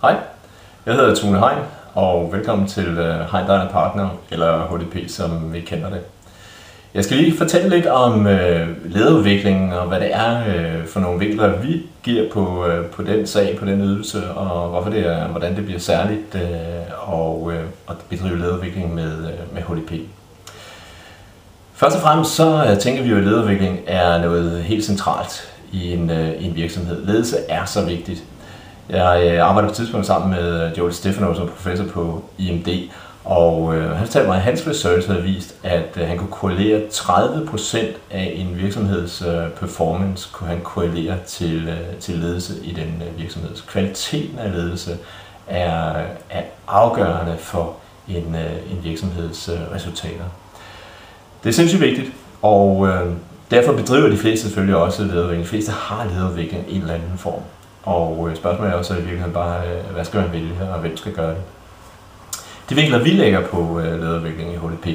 Hej, jeg hedder Tune Hein, og velkommen til Hein Degn & Partner, eller HDP, som vi kender det. Jeg skal lige fortælle lidt om lederudviklingen, og hvad det er for nogle vinkler, vi giver på den sag, på den ydelse, og hvorfor det er, hvordan det bliver særligt at bedrive lederudvikling med HDP. Først og fremmest så tænker vi jo, at lederudvikling er noget helt centralt i en virksomhed. Ledelse er så vigtigt. Jeg arbejder på et tidspunkt sammen med Joel Stefano, som er professor på IMD, og han fortalte mig, at hans research havde vist, at han kunne korrelere 30% af en virksomheds performance kunne han korrelere til ledelse i den virksomhed. Så kvaliteten af ledelse er afgørende for en virksomheds resultater. Det er sindssygt vigtigt, og derfor bedriver de fleste selvfølgelig også lederudvikling. De fleste har lederudvikling i en eller anden form. Og spørgsmålet er også i virkeligheden bare, hvad skal man vælge, og hvem skal gøre det? De vinkler, vi lægger på lederudvikling i HDP,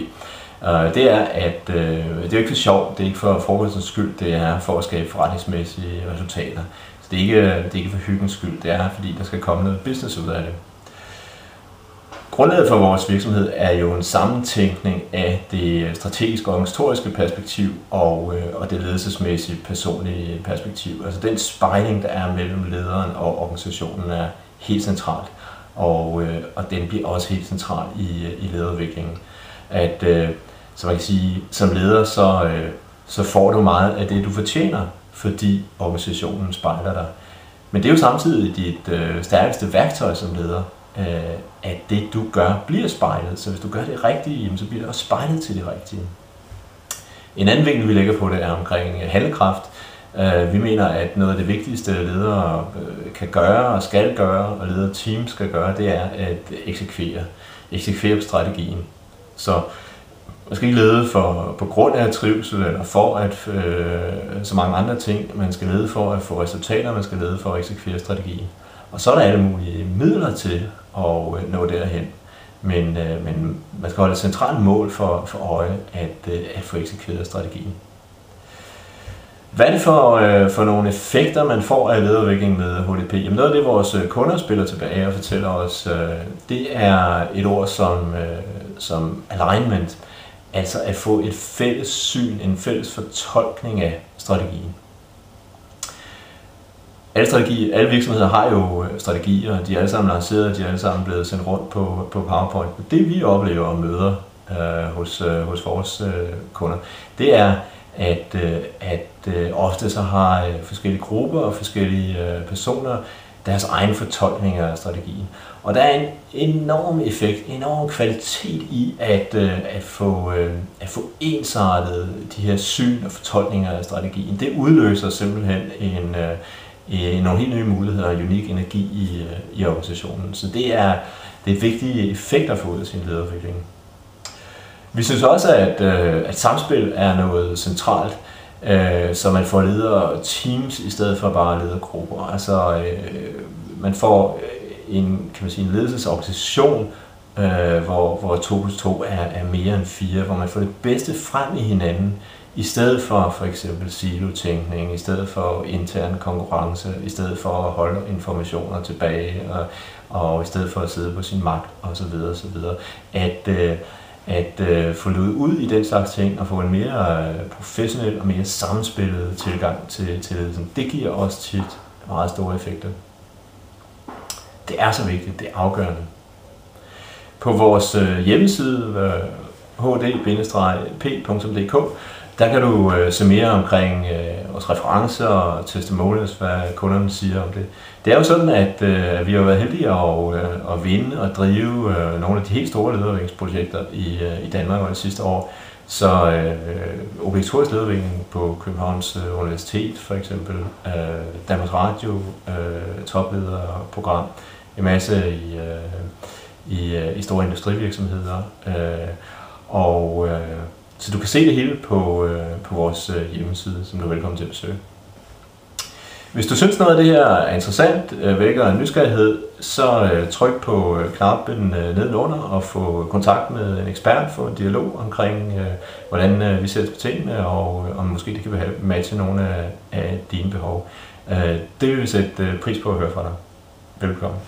det er, at det er ikke for sjov, det er ikke for frokostens skyld, det er for at skabe forretningsmæssige resultater. Så det er ikke for hyggens skyld, det er fordi, der skal komme noget business ud af det. Grundlaget for vores virksomhed er jo en sammentænkning af det strategiske og organisatoriske perspektiv og det ledelsesmæssige personlige perspektiv. Altså den spejling, der er mellem lederen og organisationen, er helt centralt, og den bliver også helt central i lederudviklingen. Så man kan sige, som leder, så får du meget af det, du fortjener, fordi organisationen spejler dig. Men det er jo samtidig dit stærkeste værktøj som leder, at det du gør bliver spejlet. Så hvis du gør det rigtige, så bliver det også spejlet til det rigtige. En anden vinkel vi lægger på det er omkring handlekraft. Vi mener, at noget af det vigtigste ledere kan gøre og skal gøre, og lederteam skal gøre, det er at eksekvere på strategien. Så man skal ikke lede på grund af trivsel eller for at så mange andre ting. Man skal lede for at få resultater, man skal lede for at eksekvere strategien. Og så er der alle mulige midler til at nå derhen. Men man skal holde et centralt mål for øje at få eksekveret strategien. Hvad er det for nogle effekter, man får af lederudvikling med HDP? Jamen noget af det, vores kunder spiller tilbage og fortæller os, det er et ord som alignment. Altså at få et fælles syn, en fælles fortolkning af strategien. Alle virksomheder har jo strategier, de er alle sammen lanceret, de er alle sammen blevet sendt rundt på PowerPoint. Det vi oplever og møder hos vores kunder, det er, at ofte så har forskellige grupper og forskellige personer deres egen fortolkning af strategien. Og der er en enorm effekt, enorm kvalitet i at få ensartet de her syn og fortolkninger af strategien. Det udløser simpelthen nogle helt nye muligheder og unik energi i organisationen. Så det er vigtige effekter for ud af sin lederudvikling. Vi synes også, at samspil er noget centralt, så man får ledere teams i stedet for bare ledergrupper. Altså man får en ledelsesorganisation, hvor 2+2 er mere end 4, hvor man får det bedste frem i hinanden, i stedet for eksempel silotænkning, i stedet for intern konkurrence, i stedet for at holde informationer tilbage, og i stedet for at sidde på sin magt osv. At få løbet ud i den slags ting og få en mere professionel og mere sammenspillet tilgang til ledelsen. Det giver også tit meget store effekter. Det er så vigtigt, det er afgørende. På vores hjemmeside hd-p.dk, der kan du se mere omkring vores referencer og testimonials, hvad kunderne siger om det. Det er jo sådan, at vi har været heldige at vinde og drive nogle af de helt store lederudviklingsprojekter i Danmark over de sidste år. Så obligatorisk lederudvikling på Københavns Universitet, for eksempel Danmarks Radio, toplederprogram, en masse i store industrivirksomheder. Så du kan se det hele på vores hjemmeside, som du er velkommen til at besøge. Hvis du synes noget af det her er interessant, vækker en nysgerrighed, så tryk på knappen nedenunder og få kontakt med en ekspert, få en dialog omkring, hvordan vi ser på tingene, og om måske det kan matche nogle af dine behov. Det vil vi sætte pris på at høre fra dig. Velkommen.